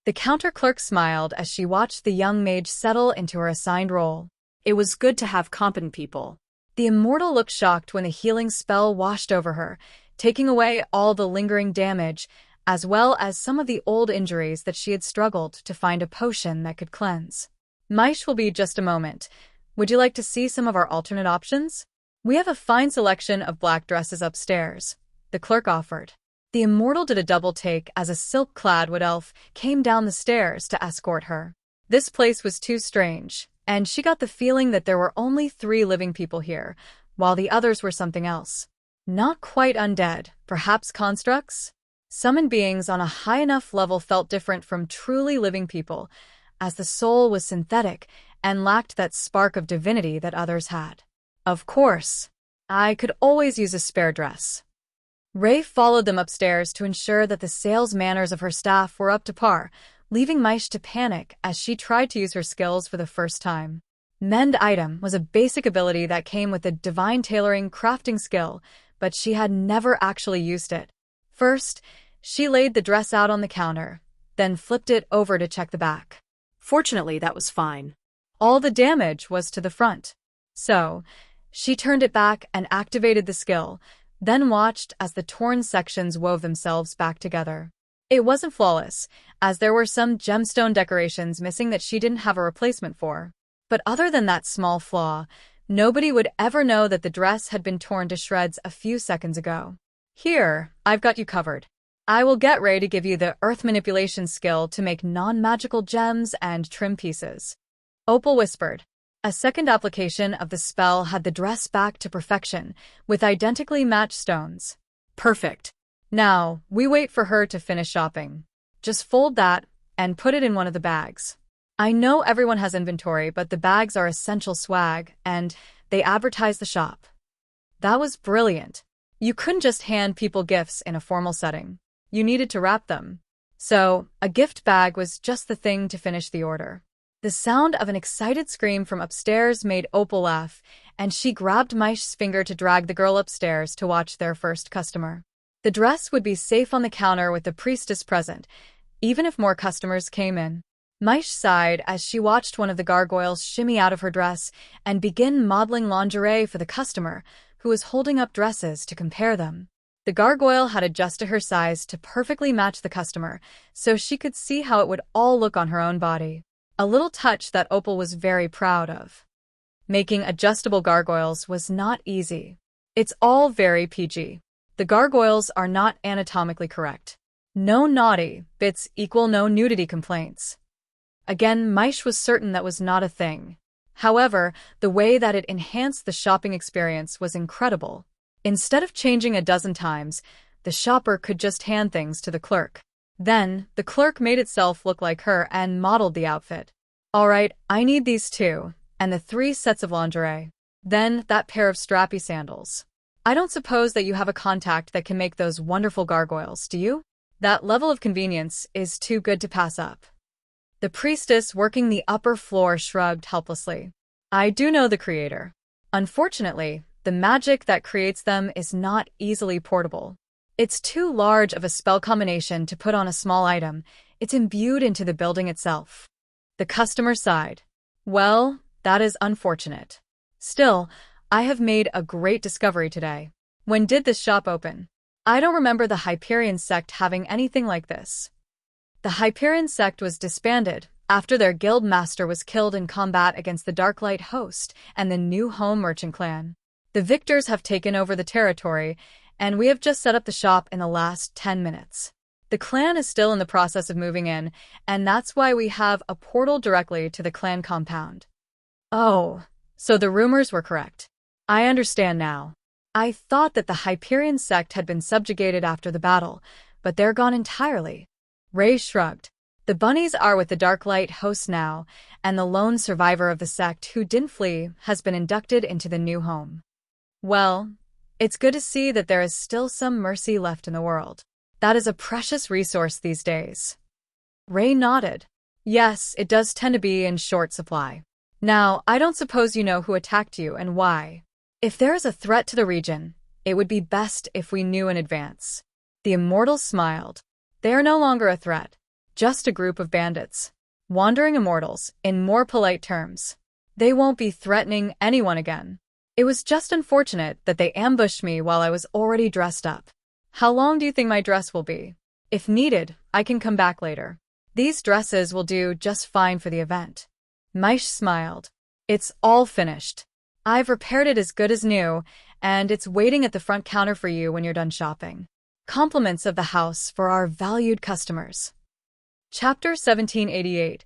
The counter clerk smiled as she watched the young mage settle into her assigned role. It was good to have competent people. The immortal looked shocked when the healing spell washed over her, taking away all the lingering damage, as well as some of the old injuries that she had struggled to find a potion that could cleanse. "Maish will be just a moment. Would you like to see some of our alternate options? We have a fine selection of black dresses upstairs," the clerk offered. The immortal did a double take as a silk-clad wood elf came down the stairs to escort her. This place was too strange, and she got the feeling that there were only 3 living people here, while the others were something else. Not quite undead, perhaps constructs? Summoned beings on a high enough level felt different from truly living people, as the soul was synthetic and lacked that spark of divinity that others had. Of course, I could always use a spare dress. Ray followed them upstairs to ensure that the sales manners of her staff were up to par, leaving Maish to panic as she tried to use her skills for the first time. Mend item was a basic ability that came with the divine tailoring crafting skill, but she had never actually used it. First, she laid the dress out on the counter, then flipped it over to check the back. Fortunately, that was fine. All the damage was to the front. So, she turned it back and activated the skill, then watched as the torn sections wove themselves back together. It wasn't flawless, as there were some gemstone decorations missing that she didn't have a replacement for. But other than that small flaw, nobody would ever know that the dress had been torn to shreds a few seconds ago. "Here, I've got you covered. I will get Ray to give you the earth manipulation skill to make non-magical gems and trim pieces." Opal whispered. A second application of the spell had the dress back to perfection, with identically matched stones. Perfect. Now, we wait for her to finish shopping. Just fold that and put it in one of the bags. I know everyone has inventory, but the bags are essential swag, and they advertise the shop. That was brilliant. You couldn't just hand people gifts in a formal setting. You needed to wrap them. So, a gift bag was just the thing to finish the order. The sound of an excited scream from upstairs made Opal laugh, and she grabbed Maish's finger to drag the girl upstairs to watch their first customer. The dress would be safe on the counter with the priestess present, even if more customers came in. Maish sighed as she watched one of the gargoyles shimmy out of her dress and begin modeling lingerie for the customer, who was holding up dresses to compare them. The gargoyle had adjusted her size to perfectly match the customer, so she could see how it would all look on her own body. A little touch that Opal was very proud of. Making adjustable gargoyles was not easy. It's all very PG. The gargoyles are not anatomically correct. No naughty bits equal no nudity complaints. Again, Maish was certain that was not a thing. However, the way that it enhanced the shopping experience was incredible. Instead of changing a dozen times, the shopper could just hand things to the clerk. Then, the clerk made itself look like her and modeled the outfit. Alright, I need these two, and the 3 sets of lingerie. Then, that pair of strappy sandals. I don't suppose that you have a contact that can make those wonderful gargoyles, do you? That level of convenience is too good to pass up. The priestess working the upper floor shrugged helplessly. I do know the creator. Unfortunately, the magic that creates them is not easily portable. It's too large of a spell combination to put on a small item. It's imbued into the building itself. The customer sighed. Well, that is unfortunate. Still, I have made a great discovery today. When did this shop open? I don't remember the Hyperion sect having anything like this. The Hyperion sect was disbanded after their guild master was killed in combat against the Darklight host and the New Home Merchant clan. The victors have taken over the territory, and we have just set up the shop in the last 10 minutes. The clan is still in the process of moving in, and that's why we have a portal directly to the clan compound. Oh, so the rumors were correct. I understand now. I thought that the Hyperion sect had been subjugated after the battle, but they're gone entirely. Ray shrugged. The bunnies are with the Darklight host now, and the lone survivor of the sect who didn't flee has been inducted into the new home. Well, it's good to see that there is still some mercy left in the world. That is a precious resource these days. Ray nodded. Yes, it does tend to be in short supply. Now, I don't suppose you know who attacked you and why. If there is a threat to the region, it would be best if we knew in advance. The immortals smiled. They are no longer a threat, just a group of bandits. Wandering immortals, in more polite terms. They won't be threatening anyone again. It was just unfortunate that they ambushed me while I was already dressed up. How long do you think my dress will be? If needed, I can come back later. These dresses will do just fine for the event. Maish smiled. It's all finished. I've repaired it as good as new, and it's waiting at the front counter for you when you're done shopping. Compliments of the house for our valued customers. Chapter 1788.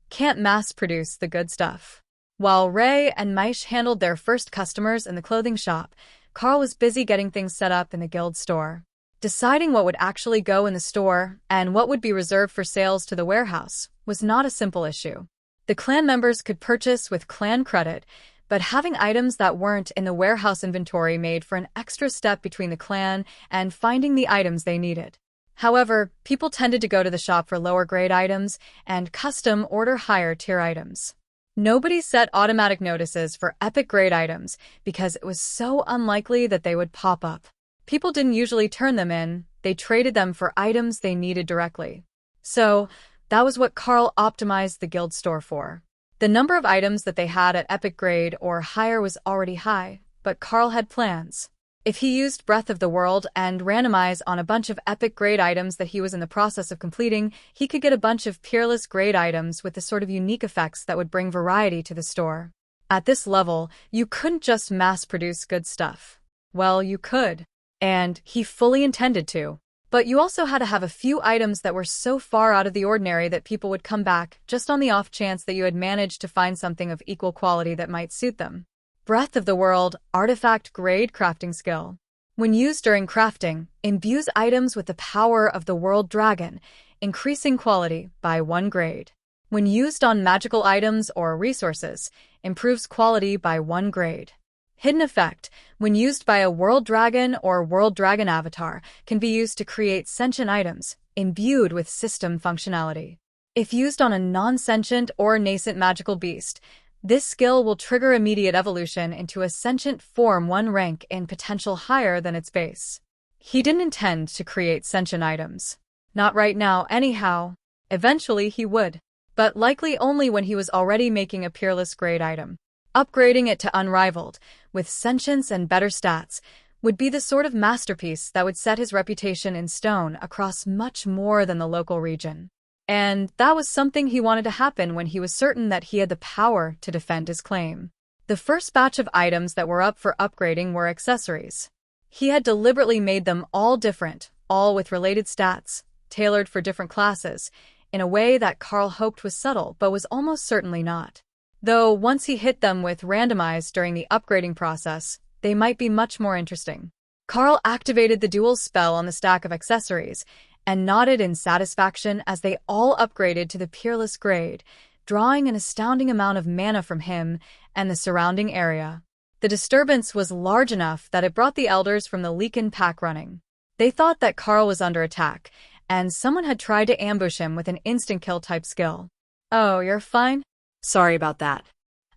Can't mass-produce the good stuff. While Ray and Maish handled their first customers in the clothing shop, Carl was busy getting things set up in the guild store. Deciding what would actually go in the store and what would be reserved for sales to the warehouse was not a simple issue. The clan members could purchase with clan credit, but having items that weren't in the warehouse inventory made for an extra step between the clan and finding the items they needed. However, people tended to go to the shop for lower-grade items and custom order higher-tier items. Nobody set automatic notices for epic-grade items because it was so unlikely that they would pop up. People didn't usually turn them in, they traded them for items they needed directly. So, that was what Carl optimized the guild store for. The number of items that they had at epic grade or higher was already high, but Carl had plans. If he used Breath of the World and randomize on a bunch of epic grade items that he was in the process of completing, he could get a bunch of peerless grade items with the sort of unique effects that would bring variety to the store. At this level, you couldn't just mass-produce good stuff. Well, you could. And he fully intended to. But you also had to have a few items that were so far out of the ordinary that people would come back just on the off chance that you had managed to find something of equal quality that might suit them. Breath of the World Artifact Grade Crafting Skill. When used during crafting, imbues items with the power of the World Dragon, increasing quality by 1 grade. When used on magical items or resources, improves quality by 1 grade. Hidden Effect, when used by a World Dragon or World Dragon avatar, can be used to create sentient items, imbued with system functionality. If used on a non-sentient or nascent magical beast, This skill will trigger immediate evolution into a sentient form 1 rank in potential higher than its base. He didn't intend to create sentient items. Not right now, anyhow. Eventually he would, but likely only when he was already making a peerless grade item. Upgrading it to unrivaled, with sentience and better stats, would be the sort of masterpiece that would set his reputation in stone across much more than the local region. And that was something he wanted to happen when he was certain that he had the power to defend his claim. The first batch of items that were up for upgrading were accessories. He had deliberately made them all different, all with related stats, tailored for different classes, in a way that Carl hoped was subtle but was almost certainly not. Though once he hit them with randomized during the upgrading process, they might be much more interesting. Carl activated the dual spell on the stack of accessories, and nodded in satisfaction as they all upgraded to the peerless grade, drawing an astounding amount of mana from him and the surrounding area. The disturbance was large enough that it brought the elders from the Leakin pack running. They thought that Carl was under attack, and someone had tried to ambush him with an instant kill type skill. Oh, you're fine? Sorry about that.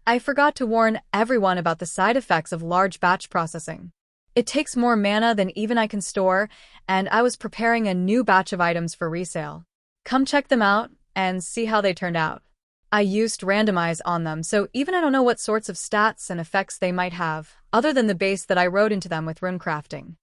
I forgot to warn everyone about the side effects of large batch processing. It takes more mana than even I can store, and I was preparing a new batch of items for resale. Come check them out and see how they turned out. I used randomize on them, so even I don't know what sorts of stats and effects they might have, other than the base that I wrote into them with runecrafting.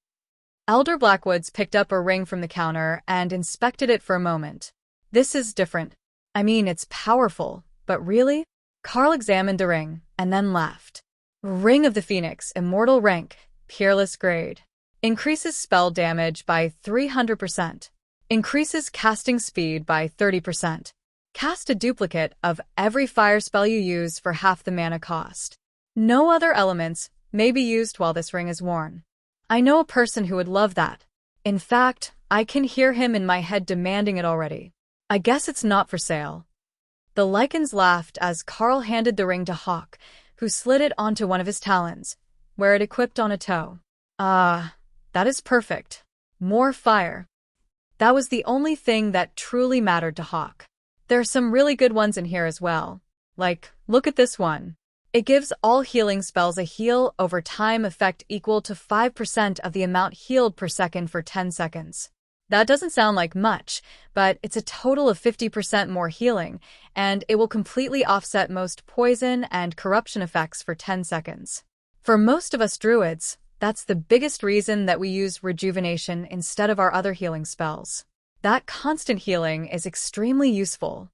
Elder Blackwoods picked up a ring from the counter and inspected it for a moment. This is different. I mean, it's powerful, but really? Carl examined the ring, and then laughed. Ring of the Phoenix, immortal rank, peerless grade. Increases spell damage by 300%. Increases casting speed by 30%. Cast a duplicate of every fire spell you use for half the mana cost. No other elements may be used while this ring is worn. I know a person who would love that. In fact, I can hear him in my head demanding it already. I guess it's not for sale. The Lycans laughed as Carl handed the ring to Hawk, who slid it onto one of his talons, where it equipped on a toe. Ah, that is perfect. More fire. That was the only thing that truly mattered to Hawk. There are some really good ones in here as well. Like, look at this one. It gives all healing spells a heal over time effect equal to 5% of the amount healed per second for 10 seconds. That doesn't sound like much, but it's a total of 50% more healing, and it will completely offset most poison and corruption effects for 10 seconds. For most of us druids, that's the biggest reason that we use rejuvenation instead of our other healing spells. That constant healing is extremely useful.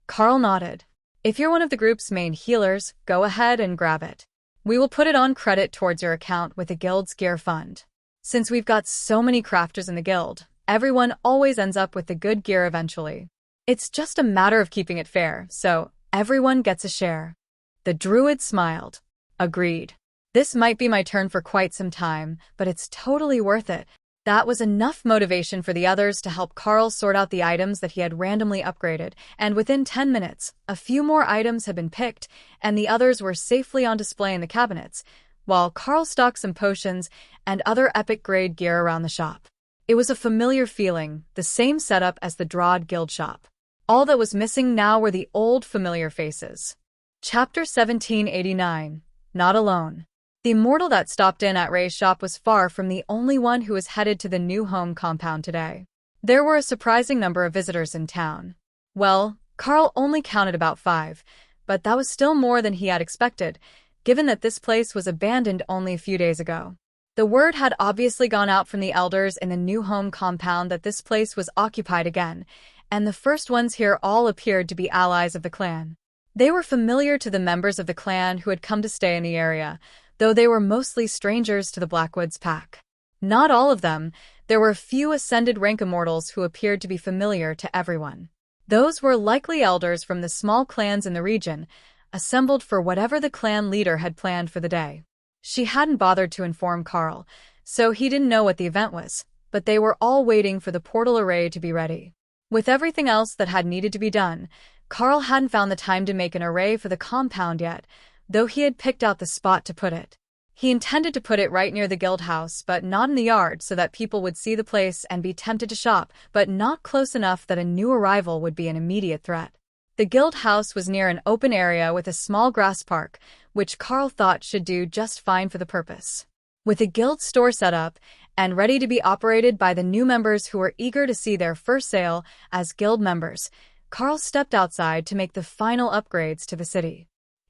Carl nodded. If you're one of the group's main healers, go ahead and grab it. We will put it on credit towards your account with the guild's gear fund. Since we've got so many crafters in the guild, everyone always ends up with the good gear eventually. It's just a matter of keeping it fair, so everyone gets a share. The druid smiled. Agreed. This might be my turn for quite some time, but it's totally worth it. That was enough motivation for the others to help Carl sort out the items that he had randomly upgraded, and within 10 minutes, a few more items had been picked, and the others were safely on display in the cabinets, while Carl stocked some potions and other epic-grade gear around the shop. It was a familiar feeling, the same setup as the Drod Guild shop. All that was missing now were the old familiar faces. Chapter 1789. Not Alone. The immortal that stopped in at Ray's shop was far from the only one who was headed to the new home compound today. There were a surprising number of visitors in town. Well, Carl only counted about 5, but that was still more than he had expected, given that this place was abandoned only a few days ago. The word had obviously gone out from the elders in the new home compound that this place was occupied again, and the first ones here all appeared to be allies of the clan. They were familiar to the members of the clan who had come to stay in the area, though they were mostly strangers to the Blackwoods pack. Not all of them, there were a few ascended rank immortals who appeared to be familiar to everyone. Those were likely elders from the small clans in the region, assembled for whatever the clan leader had planned for the day. She hadn't bothered to inform Carl, so he didn't know what the event was, but they were all waiting for the portal array to be ready. With everything else that had needed to be done, Carl hadn't found the time to make an array for the compound yet, though he had picked out the spot to put it. He intended to put it right near the guild house, but not in the yard so that people would see the place and be tempted to shop, but not close enough that a new arrival would be an immediate threat. The guild house was near an open area with a small grass park, which Carl thought should do just fine for the purpose. With a guild store set up and ready to be operated by the new members who were eager to see their first sale as guild members, Carl stepped outside to make the final upgrades to the city.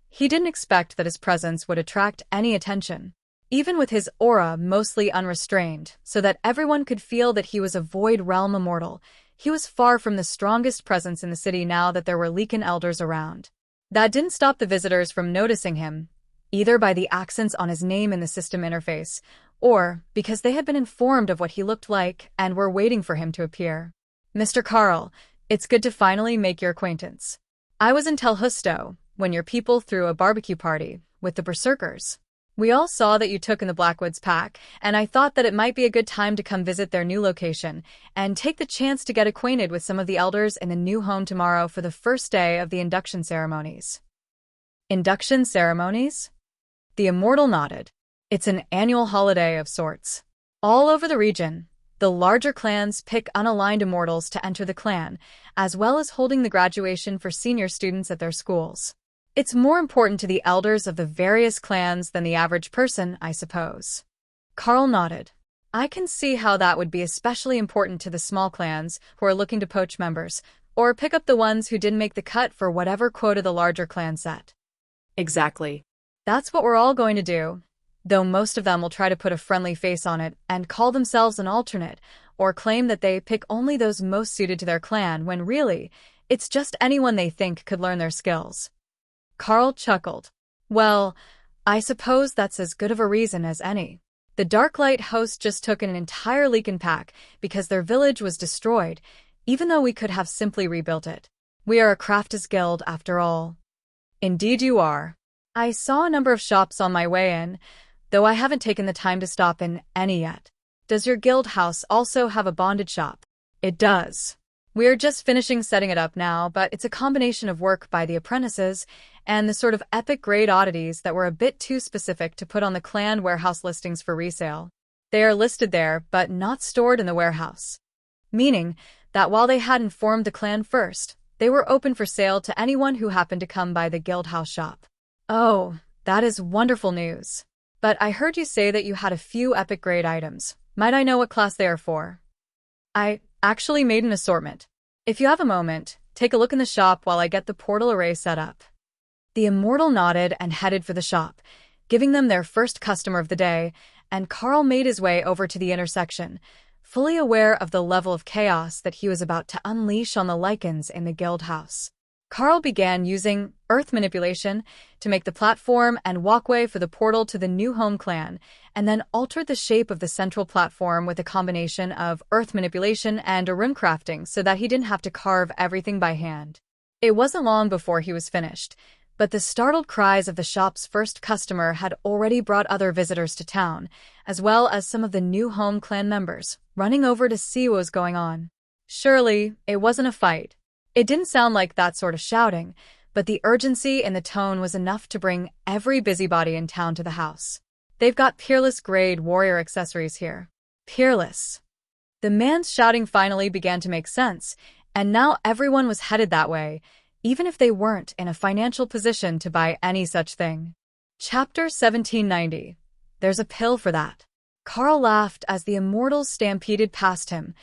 He didn't expect that his presence would attract any attention, even with his aura mostly unrestrained, so that everyone could feel that he was a Void Realm immortal. He was far from the strongest presence in the city now that there were Leaken elders around. That didn't stop the visitors from noticing him, either by the accents on his name in the system interface, or because they had been informed of what he looked like and were waiting for him to appear. Mr. Carl, it's good to finally make your acquaintance. I was in Tel Justo when your people threw a barbecue party with the Berserkers. We all saw that you took in the Blackwoods pack, and I thought that it might be a good time to come visit their new location and take the chance to get acquainted with some of the elders in the new home tomorrow for the first day of the induction ceremonies. Induction ceremonies? The Immortal nodded. It's an annual holiday of sorts. All over the region, the larger clans pick unaligned immortals to enter the clan, as well as holding the graduation for senior students at their schools. It's more important to the elders of the various clans than the average person, I suppose. Carl nodded. I can see how that would be especially important to the small clans who are looking to poach members, or pick up the ones who didn't make the cut for whatever quota the larger clan set. Exactly. That's what we're all going to do, though most of them will try to put a friendly face on it and call themselves an alternate, or claim that they pick only those most suited to their clan when really, it's just anyone they think could learn their skills. Carl chuckled. Well, I suppose that's as good of a reason as any. The Darklight host just took an entire Leaken pack because their village was destroyed, even though we could have simply rebuilt it. We are a Crafters guild, after all. Indeed you are. I saw a number of shops on my way in, though I haven't taken the time to stop in any yet. Does your guild house also have a bondage shop? It does. We're just finishing setting it up now, but it's a combination of work by the apprentices and the sort of epic-grade oddities that were a bit too specific to put on the clan warehouse listings for resale. They are listed there, but not stored in the warehouse. Meaning that while they had informed the clan first, they were open for sale to anyone who happened to come by the guild house shop. Oh, that is wonderful news. But I heard you say that you had a few epic-grade items. Might I know what class they are for? I actually made an assortment. If you have a moment, take a look in the shop while I get the portal array set up. The Immortal nodded and headed for the shop, giving them their first customer of the day, and Carl made his way over to the intersection, fully aware of the level of chaos that he was about to unleash on the Lycans in the guild house. Carl began using earth manipulation to make the platform and walkway for the portal to the new home clan, and then altered the shape of the central platform with a combination of earth manipulation and rune crafting so that he didn't have to carve everything by hand. It wasn't long before he was finished, but the startled cries of the shop's first customer had already brought other visitors to town, as well as some of the new home clan members, running over to see what was going on. Surely, it wasn't a fight. It didn't sound like that sort of shouting, but the urgency in the tone was enough to bring every busybody in town to the house. They've got Peerless-grade warrior accessories here. Peerless. The man's shouting finally began to make sense, and now everyone was headed that way, even if they weren't in a financial position to buy any such thing. Chapter 1790. There's a pill for that. Carl laughed as the immortals stampeded past him,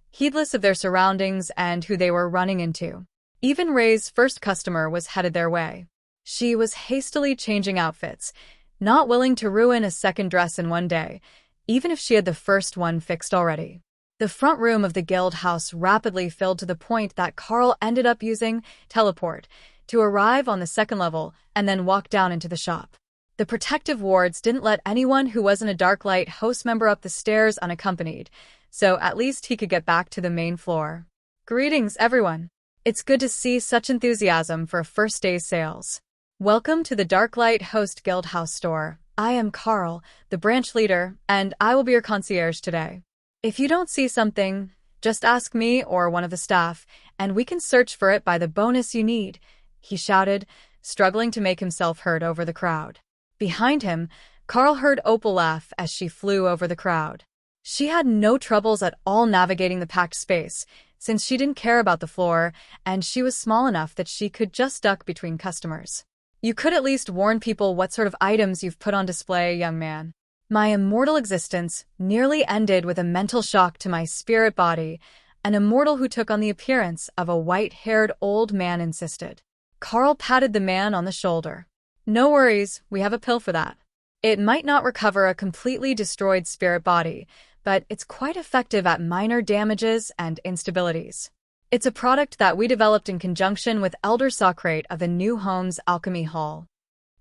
heedless of their surroundings and who they were running into. Even Ray's first customer was headed their way. She was hastily changing outfits, not willing to ruin a second dress in one day, even if she had the first one fixed already. The front room of the guild house rapidly filled to the point that Carl ended up using teleport to arrive on the second level and then walk down into the shop. The protective wards didn't let anyone who wasn't a Darklight host member up the stairs unaccompanied, so at least he could get back to the main floor. Greetings, everyone. It's good to see such enthusiasm for a first day's sales. Welcome to the Darklight Host Guild House store. I am Carl, the branch leader, and I will be your concierge today. If you don't see something, just ask me or one of the staff, and we can search for it by the bonus you need, he shouted, struggling to make himself heard over the crowd. Behind him, Carl heard Opal laugh as she flew over the crowd. She had no troubles at all navigating the packed space, since she didn't care about the floor and she was small enough that she could just duck between customers. You could at least warn people what sort of items you've put on display, young man. My immortal existence nearly ended with a mental shock to my spirit body, an immortal who took on the appearance of a white-haired old man insisted. Carl patted the man on the shoulder. No worries, we have a pill for that. It might not recover a completely destroyed spirit body, but it's quite effective at minor damages and instabilities. It's a product that we developed in conjunction with Elder Socrate of the New Homes Alchemy Hall.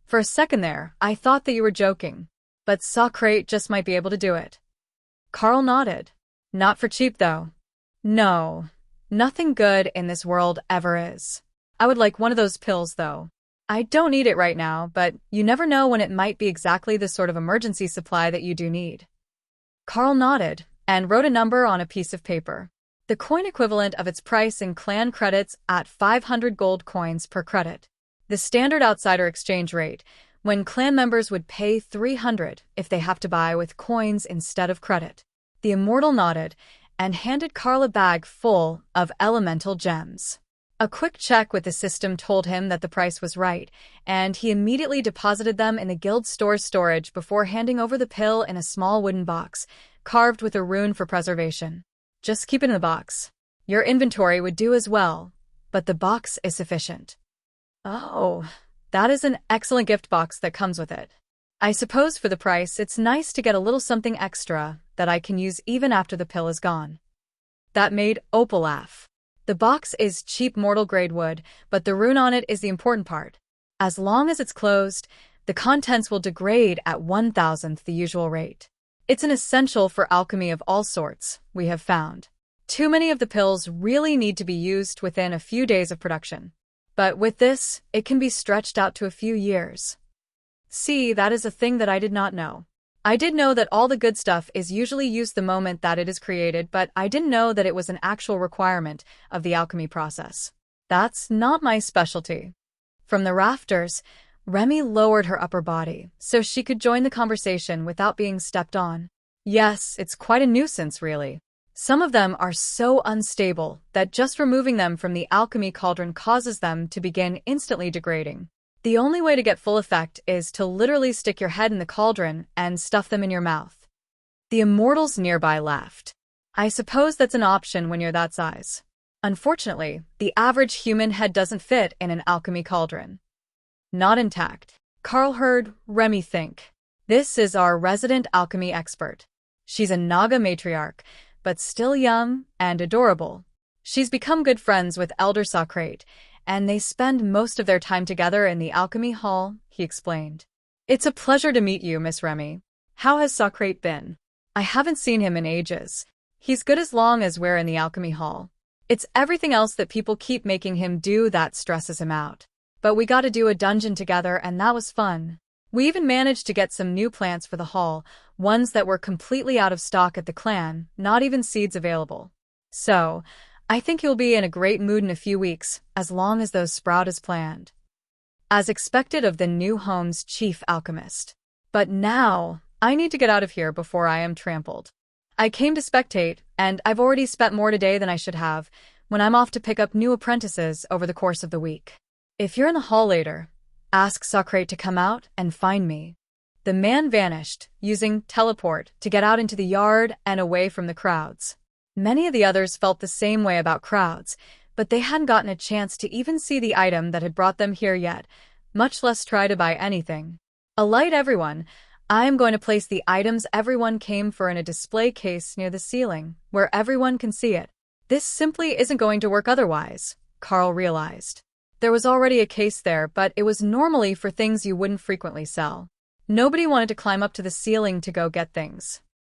For a second there, I thought that you were joking, but Socrate just might be able to do it. Carl nodded. Not for cheap, though. No, nothing good in this world ever is. I would like one of those pills, though. I don't need it right now, but you never know when it might be exactly the sort of emergency supply that you do need. Carl nodded and wrote a number on a piece of paper. The coin equivalent of its price in clan credits at 500 gold coins per credit. The standard outsider exchange rate, when clan members would pay 300 if they have to buy with coins instead of credit. The immortal nodded and handed Carl a bag full of elemental gems. A quick check with the system told him that the price was right, and he immediately deposited them in the guild store's storage before handing over the pill in a small wooden box, carved with a rune for preservation. Just keep it in the box. Your inventory would do as well, but the box is sufficient. Oh, that is an excellent gift box that comes with it. I suppose for the price, it's nice to get a little something extra that I can use even after the pill is gone. That made Opal laugh. The box is cheap mortal-grade wood, but the rune on it is the important part. As long as it's closed, the contents will degrade at 1,000th the usual rate. It's an essential for alchemy of all sorts, we have found. Too many of the pills really need to be used within a few days of production. But with this, it can be stretched out to a few years. See, that is a thing that I did not know. I did know that all the good stuff is usually used the moment that it is created, but I didn't know that it was an actual requirement of the alchemy process. That's not my specialty. From the rafters, Remy lowered her upper body so she could join the conversation without being stepped on. Yes, it's quite a nuisance, really. Some of them are so unstable that just removing them from the alchemy cauldron causes them to begin instantly degrading. The only way to get full effect is to literally stick your head in the cauldron and stuff them in your mouth. The immortals nearby laughed. I suppose that's an option when you're that size. Unfortunately, the average human head doesn't fit in an alchemy cauldron. Not intact. Carl heard Remy think. This is our resident alchemy expert. She's a Naga matriarch, but still young and adorable. She's become good friends with Elder Socrate, and they spend most of their time together in the alchemy hall, he explained. It's a pleasure to meet you, Miss Remy. How has Socrate been? I haven't seen him in ages. He's good as long as we're in the alchemy hall. It's everything else that people keep making him do that stresses him out. But we got to do a dungeon together, and that was fun. We even managed to get some new plants for the hall, ones that were completely out of stock at the clan, not even seeds available. So, I think you'll be in a great mood in a few weeks, as long as those sprout as planned. As expected of the New Home's chief alchemist. But now, I need to get out of here before I am trampled. I came to spectate, and I've already spent more today than I should have, when I'm off to pick up new apprentices over the course of the week. If you're in the hall later, ask Socrate to come out and find me. The man vanished, using teleport to get out into the yard and away from the crowds. Many of the others felt the same way about crowds, but they hadn't gotten a chance to even see the item that had brought them here yet, much less try to buy anything. Alight everyone, I am going to place the items everyone came for in a display case near the ceiling, where everyone can see it. This simply isn't going to work otherwise, Carl realized. There was already a case there, but it was normally for things you wouldn't frequently sell. Nobody wanted to climb up to the ceiling to go get things.